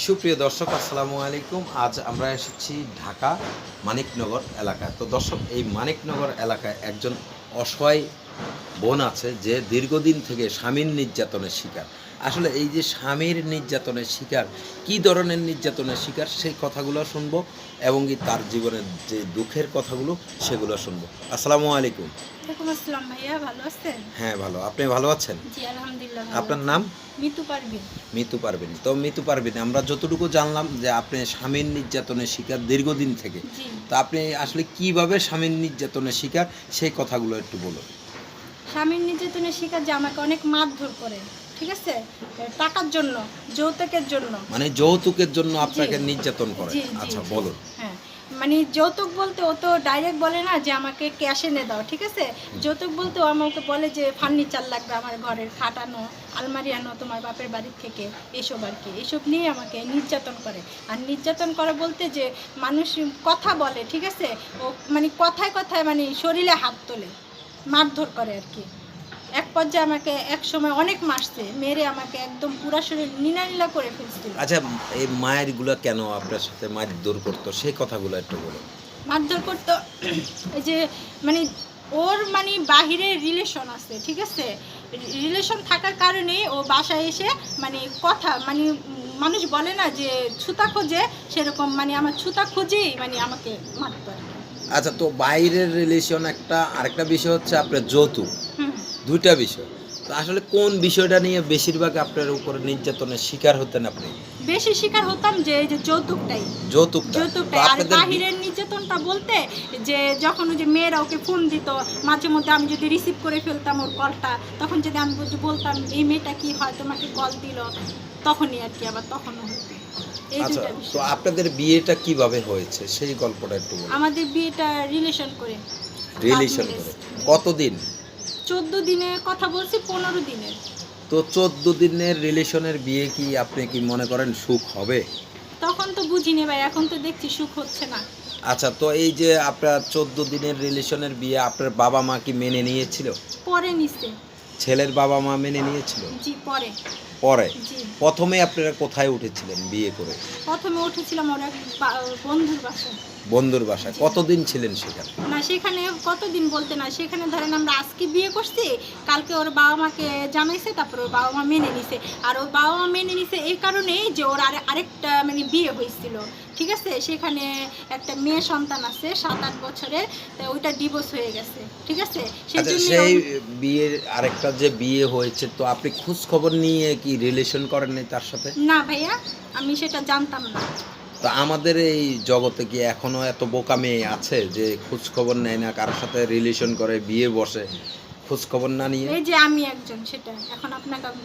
সুপ্রিয় দর্শক, আসসালামু আলাইকুম। আজ আমরা এসেছি ঢাকা মানিকনগর এলাকায়। তো দর্শক, এই মানিকনগর এলাকায় একজন অসহায় বোন আছে যে দীর্ঘদিন থেকে স্বামীর নির্যাতনের শিকার। আসলে এই যে স্বামীর নির্যাতনের শিকার, কী ধরনের নির্যাতনের শিকার, সেই কথাগুলো শুনবো এবং কি তার জীবনের যে দুঃখের কথাগুলো সেগুলো শুনবো। আসসালামু আলাইকুম। ওয়ালাইকুম আসসালাম ভাইয়া, ভালো আছেন? হ্যাঁ, ভালো। আপনি ভালো আছেন? জি আলহামদুলিল্লাহ ভালো আপনার আছি। নাম? মিতু পারভিন। মিতু পারবেন। তো মিতু পারবেন, আমরা যতটুকু জানলাম যে আপনি স্বামীর নির্যাতনের শিকার দীর্ঘদিন থেকে। জি। তো আপনি আসলে কিভাবে স্বামীর নির্যাতনের শিকার, সেই কথাগুলো একটু বলুন। স্বামীর নির্যাতনের শিকার যে আমাকে অনেক মারধর করে, ঠিক আছে, টাকার জন্য, যৌতুকের জন্য। মানে যৌতুকের জন্য আপনাকে জি। নির্যাতন করে? জি জি আচ্ছা, জি। বলুন। হ্যাঁ, মানে যৌতুক বলতে ও তো ডাইরেক্ট বলে না যে আমাকে ক্যাশ এনে দাও, ঠিক আছে। যৌতুক বলতে ও আমাকে বলে যে ফার্নিচার লাগবে, আমার ঘরের খাট আনো, আলমারি আনো তোমার বাপের বাড়ির থেকে, এসব আর কি। এসব নিয়ে আমাকে নির্যাতন করে। আর নির্যাতন করে বলতে যে মানুষ কথা বলে, ঠিক আছে, ও মানে কথায় কথায় মানে শরীরে হাত তোলে, মারধর করে আর কি। এক পর্যায়ে আমাকে এক সময় অনেক মারছে, মেরে আমাকে একদম পুরা শরীর নীলা নীলা করে ফেলছিল। আচ্ছা, এই মায়েরগুলো কেন আপনার সাথে মারধর করতো, সেই কথাগুলো একটু বলুন। মারধর করতো এই যে মানে ওর মানে বাহিরে রিলেশন আছে, ঠিক আছে। রিলেশন থাকার কারণে ও বাসায় এসে মানে কথা মানে মানুষ বলে না যে ছুতা খোঁজে, সেরকম মানে আমার ছুতা খুঁজেই মানে আমাকে মারতো আর কি। আচ্ছা, তো বাইরের রিলেশন একটা, আরেকটা বিষয় হচ্ছে আপনার যৌতুক, হুম। দুইটা বিষয়। তো আসলে কোন বিষয়টা নিয়ে বেশিরভাগ আপনার উপরে নির্যাতনের শিকার হতেন আপনি? বেশি শিকার হতাম যে এই যে যৌতুকটাই। যৌতুকটা। তো যৌতুকটাই আর আপনাদের বাহিরের নির্যাতনটা বলতে যে যখন ওই যে মেয়েরা ওকে ফোন দিত, মাঝে মধ্যে আমি যদি রিসিভ করে ফেলতাম ওর কলটা, তখন যদি আমি বলতাম এই মেয়েটা কি হয় তোমাকে কল দিল, তখনই আর কি আবার তখনও হতো এই আচ্ছা, দুইটা তো বিষয়। আপনাদের বিয়েটা কিভাবে হয়েছে সেই গল্পটা একটু বলুন। আমাদের বিয়েটা রিলেশন করে, রিলেশন করে কতদিন? 14 দিনে কথা বলছি, 15 দিনের। তো 14 দিনের রিলেশনের বিয়ে কি আপনি কি মনে করেন সুখ হবে? তখন তো বুঝিনি ভাই, এখন তো দেখছি সুখ হচ্ছে না। আচ্ছা, তো এই যে আপনার 14 দিনের রিলেশনের বিয়ে আপনার বাবা মা কি মেনে নিয়েছিল? পরে নিছে। ছেলের বাবা মা মেনে নিয়েছিল? জি পরে। পরে জি। প্রথমে আপনারা কোথায় উঠেছিলেন বিয়ে করে? প্রথমে উঠেছিলাম ওর এক বন্ধুর বাসায়। বন্ধুর বাসায়। কতদিন ছিলেন সেখানে? না সেখানে কতদিন বলতে না, সেখানে ধরেন আমরা আজকে বিয়ে করছি, কালকে ওর বাবা মাকে জানাইছে, তারপর ওর বাবা মা মেনে নিছে। আর ওর বাবা মা মেনে নিছে এই কারণেই যে ওর আরেকটা মানে বিয়ে হয়েছিল, ঠিক আছে। সেখানে একটা মেয়ে সন্তান আছে 7-8 বছরের, তো ওইটা ডিভোর্স হয়ে গেছে, ঠিক আছে। আচ্ছা, জন্য সেই বিয়ের আরেকটা যে বিয়ে হয়েছে, তো আপনি খোঁজ খবর নিয়ে কি রিলেশন করেন নাই তার সাথে? না ভাইয়া, আমি সেটা জানতাম না। তো আমাদের এই জগতে কি এখনো এত বোকা মেয়ে আছে যে খোঁজ খবর নেয় না, কারোর সাথে রিলেশন করে বিয়ে বসে খোঁজ খবর না নিয়ে? এই যে আমি একজন, সেটা এখন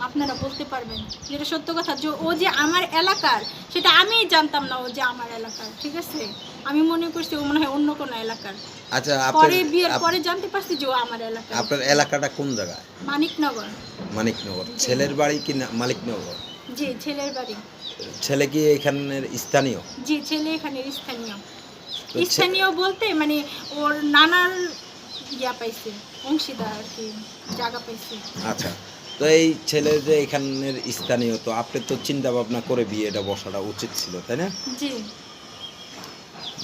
আপনারা বলতে পারবেন যেটা সত্য কথা, যে ও যে আমার এলাকার সেটা আমিই জানতাম না, ও যে আমার এলাকার, ঠিক আছে। আমি মনে করছি ও মনে হয় অন্য কোনো এলাকার। আচ্ছা, পরে বিয়ের পরে জানতে পারছি যে ও আমার এলাকার। আপনার এলাকাটা কোন জায়গায়? মানিকনগর। মানিকনগর। জি। ছেলের বাড়ি কি মানিকনগর? জি ছেলের বাড়ি। ছেলে কি এখানের স্থানীয়? জি ছেলে এখানে স্থানীয়। তো স্থানীয় বলতে মানে ওর নানার ইয়া পাইছে, অংশীদার আর কি, জায়গা পাইছে। আচ্ছা, তো এই ছেলে যে এখানের স্থানীয়, তো আপনি তো চিন্তা ভাবনা করে বিয়েটা বসাটা উচিত ছিল, তাই না? জি।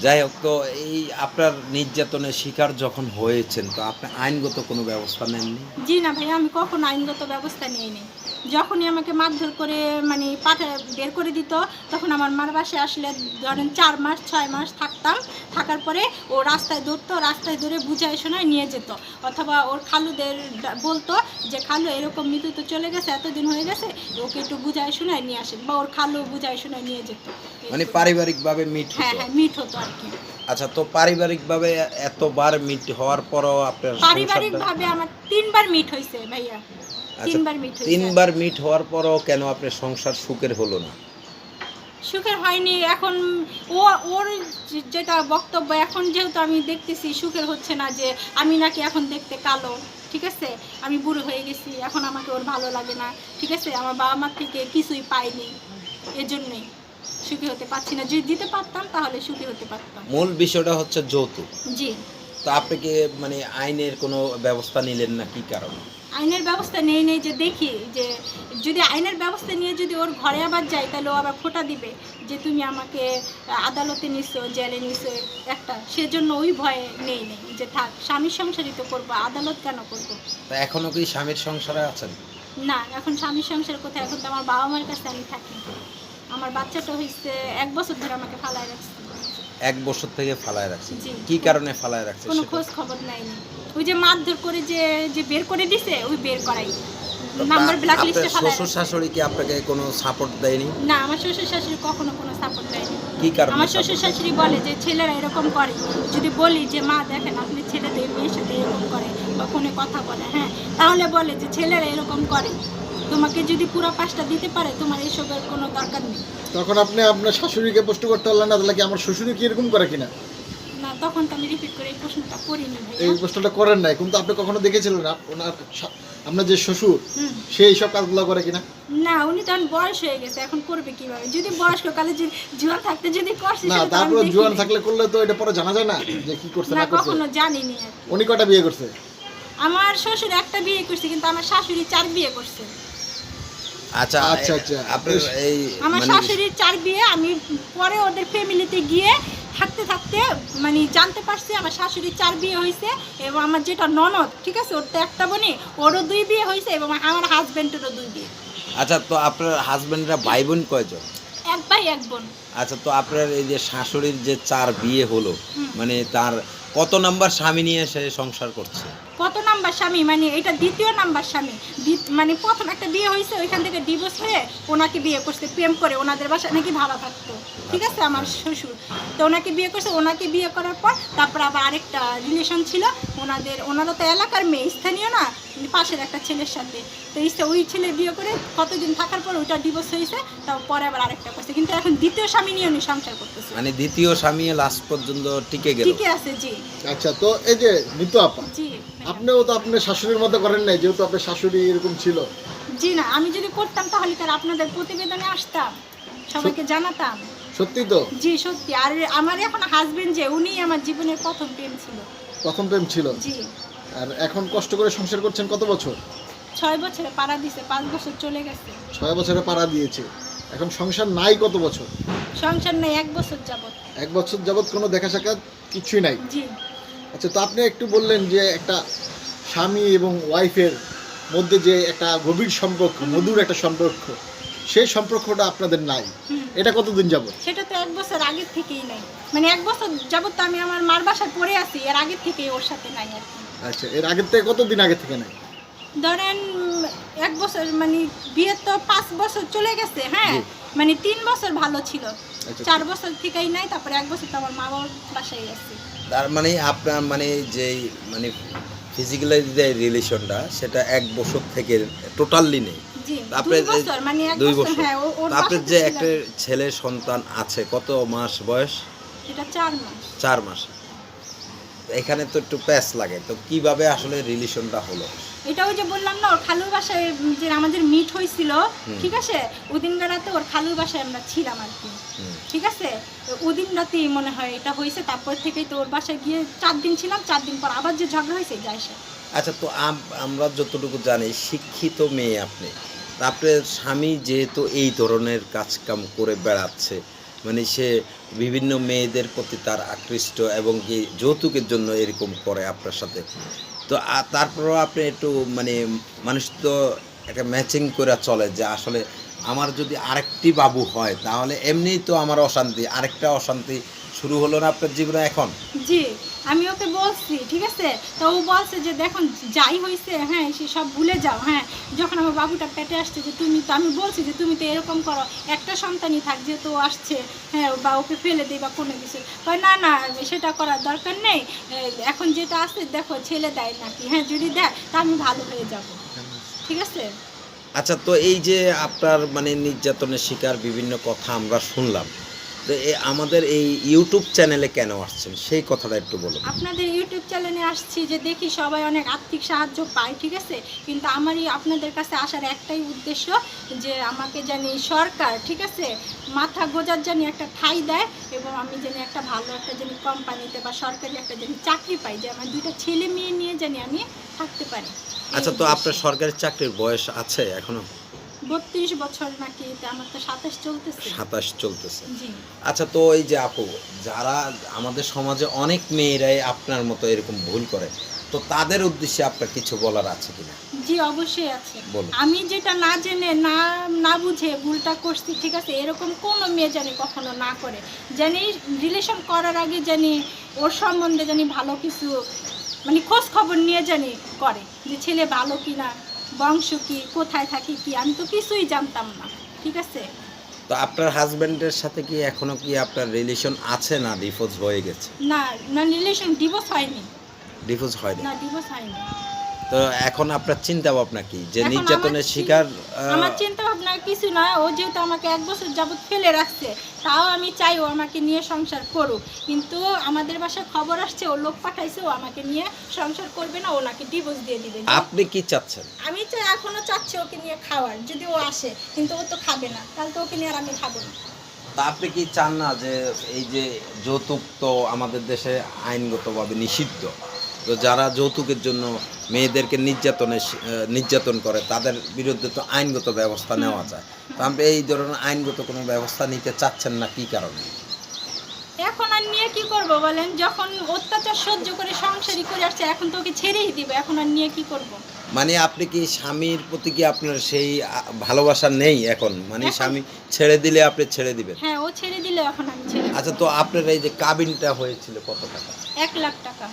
যাই হোক, তো এই আপনার নির্যাতনের শিকার যখন হয়েছেন, তো আপনি আইনগত কোনো ব্যবস্থা নেননি? জি না ভাইয়া, আমি কখনো আইনগত ব্যবস্থা নিইনি। যখনই আমাকে মারধর করে মানে বের করে দিত, তখন আমার মার বাসায় আসলে ধরেন 4 মাস 6 মাস থাকতাম। থাকার পরে ও রাস্তায় ধরতো, রাস্তায় ধরে বুঝায় শোনায় নিয়ে যেত। অথবা ওর খালুদের বলতো যে খালু এরকম মৃত্যু তো চলে গেছে, এতদিন হয়ে গেছে, ওকে একটু বুঝায় শোনায় নিয়ে আসেন, বা ওর খালু বুঝায় শোনায় নিয়ে যেত। মানে পারিবারিকভাবে মিট হ্যাঁ হতো? হ্যাঁ, মিট হতো আর কি। আচ্ছা, তো পারিবারিকভাবে এতবার মিট হওয়ার পরও আপনার সংসারটা? পারিবারিকভাবে আমার 3 বার মিট হয়েছে ভাইয়া। আচ্ছা, 3 বার মিট হয়েছে। 3 বার মিট হওয়ার পরও কেন আপনার সংসার সুখের হলো না? সুখের হয়নি। এখন ওর যেটা বক্তব্য, এখন যেহেতু আমি দেখতেছি সুখের হচ্ছে না, যে আমি নাকি এখন দেখতে কালো, ঠিক আছে, আমি বুড়ো হয়ে গেছি, এখন আমাকে ওর ভালো লাগে না, ঠিক আছে, আমার বাবা মার থেকে কিছুই পাইনি, এজন্যই সুখী হতে পারছি না। যদি দিতে পারতাম তাহলে সুখী হতে পারতাম। মূল বিষয়টা হচ্ছে যৌতুক। জি। তো আপনি কি মানে আইনের কোনো ব্যবস্থা নিলেন না, কি কারণে? আইনের ব্যবস্থা নেই যে দেখি যে যদি আইনের ব্যবস্থা নিয়ে যদি ওর ঘরে আবার যায় তাহলে ও আবার খোঁটা দিবে যে তুমি আমাকে আদালতে নিছো, জেলে নিছো একটা, সেজন্য ওই ভয়ে নেই যে থাক স্বামীর সংসারই তো করবো, আদালত কেন করবো। তা এখনো কি স্বামীর সংসারে আছেন? না, এখন স্বামীর সংসার কোথায়, এখন তো আমার বাবা মার কাছে আমি থাকি। আমার বাচ্চাটা হয়েছে 1 বছর ধরে আমাকে ফালায় রাখছে। 1 বছর থেকে ফালায় রাখছে? জি। কি কারণে ফালায় রাখছে? কোনো সেটা- খোঁজ খবর নাইনি। ওই যে মারধর করে যে বের করে দিছে, ওই বের করাই তো নাম্বার ব্ল্যাক আপনার লিস্টে ফালায় শ্বশুর রাখছে। শাশুড়ি কি আপনাকে কোনো সাপোর্ট দেয়নি? না, আমার শ্বশুর শাশুড়ি কখনো কোনো সাপোর্ট দেয়নি। কি কারণে? আমার শ্বশুর শাশুড়ি বলে যে ছেলেরা এরকম করে, যদি বলি যে মা দেখেন আপনি ছেলেদের মেয়ের সাথে এরকম করে বা ফোনে কথা বলে, হ্যাঁ, তাহলে বলে যে ছেলেরা এরকম করে, তোমাকে যদি পুরো পাঁচটা দিতে পারে তোমার এসবের কোনো দরকার নেই। তখন আপনি আপনার শাশুড়িকে প্রশ্ন করতে পারলেন না তাহলে কি আমার শ্বশুরি কি এরকম করে কিনা? না, তখন তো আমি রিপিট করে এই প্রশ্নটা করিনি এই ভাইয়া। প্রশ্নটা করেন নাই, কিন্তু আপনি কখনো দেখেছিলেন আপনার যে শ্বশুর হুম। সেই সব কাজগুলো করে কিনা? না, উনি তো এখন বয়স হয়ে গেছে, এখন করবে কিভাবে? যদি বয়স্ক কালে জুয়ান থাকতে যদি করছে না, সেটা তো আমি তারপরে দেখিনি। জোয়ান থাকলে করলে তো এটা পরে জানা যায় না যে কি করছে না, না করছে। কখনো জানিনি আর। উনি কটা বিয়ে করছে? আমার শ্বশুর একটা বিয়ে করছে, কিন্তু আমার শাশুড়ি 4 বিয়ে করছে। আচ্ছা আচ্ছা, আচ্ছা। আপনার এই আমার মানে শাশুড়ির 4 বিয়ে, আমি পরে ওদের ফ্যামিলিতে গিয়ে থাকতে থাকতে মানে জানতে পারছি আমার শাশুড়ির 4 বিয়ে হয়েছে, এবং আমার যেটা ননদ, ঠিক আছে, ওর তো একটা বোনে, ওরও 2 বিয়ে হয়েছে, এবং আমার হাজবেন্ডেরও 2 বিয়ে। আচ্ছা, তো আপনার হাজবেন্ডরা ভাই বোন কয়জন? 1 ভাই 1 বোন। আচ্ছা, তো আপনার এই যে শাশুড়ির যে 4 বিয়ে হলো, হুম। মানে তার কত নাম্বার স্বামী নিয়ে সে সংসার করছে? কত নাম্বার স্বামী মানে এটা 2য় নাম্বার স্বামী। মানে প্রথম একটা বিয়ে হয়েছে, ওইখান থেকে ডিভোর্স হয়ে ওনাকে বিয়ে করছে প্রেম করে, ওনাদের বাসায় নাকি ভাড়া থাকতো, ঠিক আছে, আমার শ্বশুর। তো ওনাকে বিয়ে করছে, ওনাকে বিয়ে করার পর তারপর আবার আরেকটা রিলেশন ছিল ওনারা তো এলাকার মেয়ে, স্থানীয় না, পাশের একটা ছেলের সাথে। তো ওই ছেলে বিয়ে করে কতদিন থাকার পর ওইটা ডিভোর্স হয়েছে, তারপরে আবার আরেকটা করছে, কিন্তু এখন 2য় স্বামী নিয়ে উনি সংসার করতেছে। মানে দ্বিতীয় স্বামী লাস্ট পর্যন্ত টিকে গেল? ঠিকই আছে, জি আচ্ছা, তো এই যে নিতু আপা, জি। আপনিও তো আপনার শাশুড়ির মতো করেন নাই, যেহেতু আপনার শাশুড়ি এরকম ছিল। জি না, আমি যদি করতাম তাহলে তার আপনাদের প্রতিবেদনে আসতাম, সবাইকে জানাতাম। সত্যি তো? জি সত্যি। আর আমার এখন হাজবেন্ড যে, উনি আমার জীবনের প্রথম প্রেম ছিল। প্রথম প্রেম ছিল? জি। আর এখন কষ্ট করে সংসার করছেন কত বছর? 6 বছরে পাড়া দিছে, 5 বছর চলে গেছে। 6 বছরে পাড়া দিয়েছে। এখন সংসার নাই কত বছর? সংসার নেই 1 বছর যাবত। 1 বছর যাবত কোনো দেখা সাক্ষাৎ কিছুই নাই? জি। আচ্ছা, তো আপনি একটু বললেন যে একটা স্বামী এবং ওয়াইফের মধ্যে যে একটা গভীর সম্পর্ক, মধুর একটা সম্পর্ক, সেই সম্পর্কটা আপনাদের নাই। হুম। এটা কতদিন যাবত? সেটা তো 1 বছর আগের থেকেই নাই, মানে 1 বছর যাবত তো আমি আমার মার বাসায় পড়ে আছি, এর আগের থেকেই ওর সাথে নাই আর কি। আচ্ছা, এর আগের থেকে কতদিন আগে থেকে নাই? ধরেন 1 বছর, মানে বিয়ের তো 5 বছর চলে গেছে, হ্যাঁ, জি। মানে 3 বছর ভালো ছিল, আচ্ছা। 4 বছর থেকেই নাই, তারপরে 1 বছর তো আমার মা বাবার বাসায় গেছে। তার মানে আপনার মানে যে মানে ফিজিক্যালি যে রিলেশনটা সেটা 1 বছর থেকে টোটালি নেই? জি, তারপরে 2 বছর, মানে 1 2 বছর, বছর। হ্যাঁ, ওর তারপরে বাসাতে যে ছিলাম। একটা ছেলে সন্তান আছে, কত মাস বয়স? এটা 4 মাস। 4 মাস। এখানে তো একটু প্যাচ লাগে, তো কিভাবে আসলে রিলেশনটা হলো? এটা ওই যে বললাম না, ওর খালুর বাসায় যে আমাদের মিট হয়েছিল, হুম। ঠিক আছে, ওদিন রাতে ওর খালুর বাসায় আমরা ছিলাম আর কি, হুম। ঠিক আছে, ওদিন রাতেই মনে হয় এটা হয়েছে, তারপর থেকেই তো ওর বাসায় গিয়ে 4 দিন ছিলাম, 4 দিন পর আবার যে ঝগড়া হয়েছে যায় সে। আচ্ছা, তো আমরা যতটুকু জানি শিক্ষিত মেয়ে আপনি, তারপরে স্বামী যেহেতু এই ধরনের কাজকাম করে বেড়াচ্ছে, মানে সে বিভিন্ন মেয়েদের প্রতি তার আকৃষ্ট এবং কি যৌতুকের জন্য এরকম করে আপনার সাথে, তো তারপরেও আপনি একটু মানে মানুষ তো একটা ম্যাচিং করে চলে যে আসলে আমার যদি আরেকটি বাবু হয় তাহলে এমনিই তো আমার অশান্তি, আরেকটা অশান্তি শুরু হলো না আপনার জীবনে এখন? জি, আমি ওকে বলছি, ঠিক আছে, তো ও বলছে যে দেখুন যাই হয়েছে, হ্যাঁ, সে সব ভুলে যাও, হ্যাঁ, যখন আমার বাবুটা পেটে আসছে যে তুমি তো, আমি বলছি যে তুমি তো এরকম করো, একটা সন্তানই থাক, যেহেতু ও আসছে, হ্যাঁ, বা ওকে ফেলে দিই বা কোনো কিছু, কয় না না সেটা করার দরকার নেই, এখন যেটা আছে দেখো ছেলে দেয় নাকি, হ্যাঁ, যদি দেয় তা আমি ভালো হয়ে যাব, ঠিক আছে। আচ্ছা, তো এই যে আপনার মানে নির্যাতনের শিকার বিভিন্ন কথা আমরা শুনলাম, তো আমাদের এই ইউটিউব চ্যানেলে কেন আসছেন সেই কথাটা একটু বলুন। আপনাদের ইউটিউব চ্যানেলে আসছি যে দেখি সবাই অনেক আর্থিক সাহায্য পায়, ঠিক আছে, কিন্তু আমারই আপনাদের কাছে আসার একটাই উদ্দেশ্য যে আমাকে জানি সরকার, ঠিক আছে, মাথা গোজার জানি একটা ঠাঁই দেয়, এবং আমি জানি একটা ভালো একটা জানি কোম্পানিতে বা সরকারি একটা জানি চাকরি পাই, যে আমার 2টা ছেলে মেয়ে নিয়ে জানি আমি থাকতে পারি। আচ্ছা, তো আপনার সরকারি চাকরির বয়স আছে এখনো? 32 বছর নাকি, তা আমার তো 27 চলতেছে। 27 চলতেছে। জি। আচ্ছা, তো এই যে আপু, যারা আমাদের সমাজে অনেক মেয়েরাই আপনার মতো এরকম ভুল করে, তো তাদের উদ্দেশ্যে আপনার কিছু বলার আছে কিনা? জি, অবশ্যই আছে। বলুন। আমি যেটা না জেনে না বুঝে ভুলটা করছি, ঠিক আছে, এরকম কোনো মেয়ে জানি কখনো না করে। জানি রিলেশন করার আগে জানি ওর সম্বন্ধে জানি ভালো কিছু মানে খোঁজ খবর নিয়ে জানি করে, যে ছেলে ভালো কিনা, বংশ কি, কোথায় থাকি কি, আমি তো কিছুই জানতাম না, ঠিক আছে। তো আপনার হাজবেন্ডের সাথে কি এখনো কি আপনার রিলেশন আছে, না ডিভোর্স হয়ে গেছে? না না, রিলেশন ডিভোর্স হয়নি। ডিভোর্স হয়নি। না, ডিভোর্স হয়নি। তো এখন আপনার চিন্তা ভাবনা কি, যে এখন নির্যাতনের শিকার? আমার চিন্তা ভাবনা কিছু না, ও যেহেতু আমাকে 1 বছর যাবত ফেলে রাখছে, তাও আমি চাই ও আমাকে নিয়ে সংসার করুক। কিন্তু আমাদের বাসায় খবর আসছে, ও লোক পাঠাইছে, ও আমাকে নিয়ে সংসার করবে না, ও নাকি ডিভোর্স দিয়ে দিবে। আপনি কি চাচ্ছেন? আমি চাই, এখনো চাচ্ছি ওকে নিয়ে খাওয়ার, যদি ও আসে, কিন্তু ও তো খাবে না, তাহলে তো ওকে নিয়ে আর আমি খাবো না। তা আপনি কি চান না যে এই যে যৌতুক তো আমাদের দেশে আইনগতভাবে নিষিদ্ধ, তো যারা যৌতুকের জন্য মেয়েদেরকে নির্যাতন করে তাদের বিরুদ্ধে তো আইনগত ব্যবস্থা নেওয়া যায়, তো আপনি এই ধরনের আইনগত কোনো ব্যবস্থা নিতে চাচ্ছেন না, কি কারণে? এখন আর নিয়ে কি করব বলেন, যখন অত্যাচার সহ্য করে সংসারই করে আসছে, এখন তো ওকে ছেড়েই দিবে, এখন আর নিয়ে কি করব। মানে আপনি কি স্বামীর প্রতি কি আপনার সেই ভালোবাসা নেই এখন? মানে এখন- স্বামী ছেড়ে দিলে আপনি ছেড়ে দিবেন? হ্যাঁ, ও ছেড়ে দিলে এখন আমি ছেড়ে দিব। আচ্ছা, তো আপনার এই যে কাবিনটা হয়েছিল কত টাকা? 1 লাখ টাকা।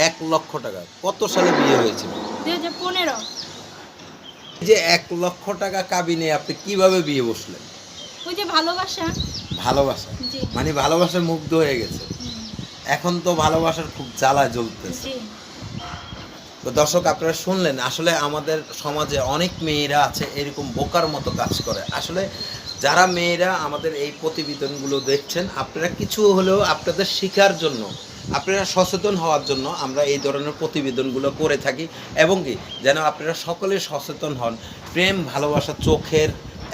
1 লক্ষ টাকা। কত সালে বিয়ে হয়েছিল? 2015। এই যে 1 লক্ষ টাকা কাবিনে আপনি কিভাবে বিয়ে বসলেন? ওই যে ভালোবাসা। ভালোবাসা? জি। মানে ভালোবাসায় মুগ্ধ হয়ে গেছে। এখন তো ভালোবাসার খুব জ্বালা জ্বলতেছে। জি। তো দর্শক, আপনারা শুনলেন, আসলে আমাদের সমাজে অনেক মেয়েরা আছে এরকম বোকার মতো কাজ করে। আসলে যারা মেয়েরা আমাদের এই প্রতিবেদনগুলো দেখছেন, আপনারা কিছু হলেও আপনাদের শেখার জন্য, আপনারা সচেতন হওয়ার জন্য আমরা এই ধরনের প্রতিবেদনগুলো করে থাকি, এবং কি যেন আপনারা সকলে সচেতন হন। প্রেম ভালোবাসা চোখের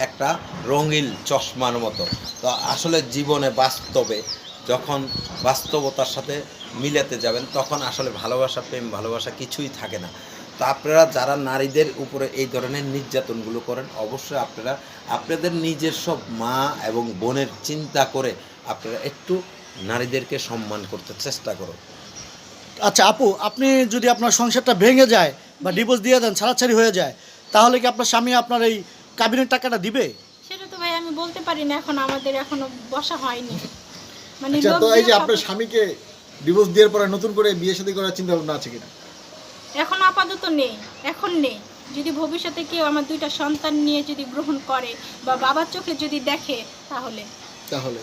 একটা রঙিন চশমার মতো। তো আসলে জীবনে বাস্তবে যখন বাস্তবতার সাথে মিলাতে যাবেন, তখন আসলে ভালোবাসা, প্রেম ভালোবাসা কিছুই থাকে না। তো আপনারা যারা নারীদের উপরে এই ধরনের নির্যাতনগুলো করেন, অবশ্যই আপনারা আপনাদের নিজের সব মা এবং বোনের চিন্তা করে আপনারা একটু নারীদেরকে সম্মান করতে চেষ্টা করুন। আচ্ছা আপু, আপনি যদি আপনার সংসারটা ভেঙে যায় বা ডিভোর্স দিয়ে দেন, ছাড়াছাড়ি হয়ে যায়, তাহলে কি আপনার স্বামী আপনার এই কাবিনের টাকাটা দিবে? সেটা তো ভাই আমি বলতে পারি না, এখন আমাদের এখনো বসা হয়নি। মানে আচ্ছা, লোক তো এই যে দিয়ে আপনার খবর- স্বামীকে ডিভোর্স দেওয়ার পরে নতুন করে বিয়ে শাদী করার চিন্তা ভাবনা আছে কিনা? এখন আপাতত নেই, এখন নেই। যদি ভবিষ্যতে কেউ আমার 2টা সন্তান নিয়ে যদি গ্রহণ করে বা বাবার চোখে যদি দেখে, তাহলে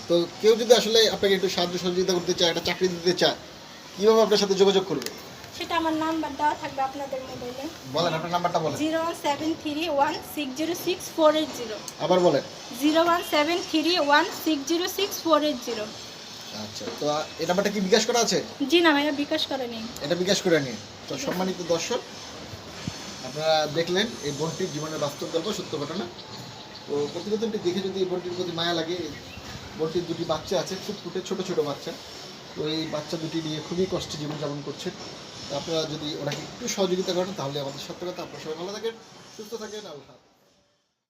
তো কেউ যদি আসলে আপনাকে একটু সাহায্য সহযোগিতা করতে চায়, একটা চাকরি দিতে চায়, কিভাবে আপনার সাথে যোগাযোগ করবে? সেটা আমার নাম্বার দেওয়া থাকবে আপনাদের মোবাইলে। বলেন, আপনার নাম্বারটা বলেন। 01731606480। আবার বলেন। 01731606480। আচ্ছা, তো এই নাম্বারটা কি বিকাশ করা আছে? জি না ভাইয়া, বিকাশ করেনি। এটা বিকাশ করে নিন। তো সম্মানিত দর্শক, আপনারা দেখলেন এই বোনটির জীবনের বাস্তব গল্প, সত্য ঘটনা। তো প্রতিবেদনটি দেখে যদি এই বোনটির প্রতি মায়া লাগে, বোনটির 2টি বাচ্চা আছে, ফুটফুটে ছোট ছোট বাচ্চা। তো এই বাচ্চা 2টি নিয়ে খুবই কষ্টে জীবনযাপন করছেন। তো আপনারা যদি ওনাকে একটু সহযোগিতা করেন, তাহলে আমাদের সত্যি কথা, আপনারা সবাই ভালো থাকেন, সুস্থ থাকেন। আল্লাহ হাফেজ।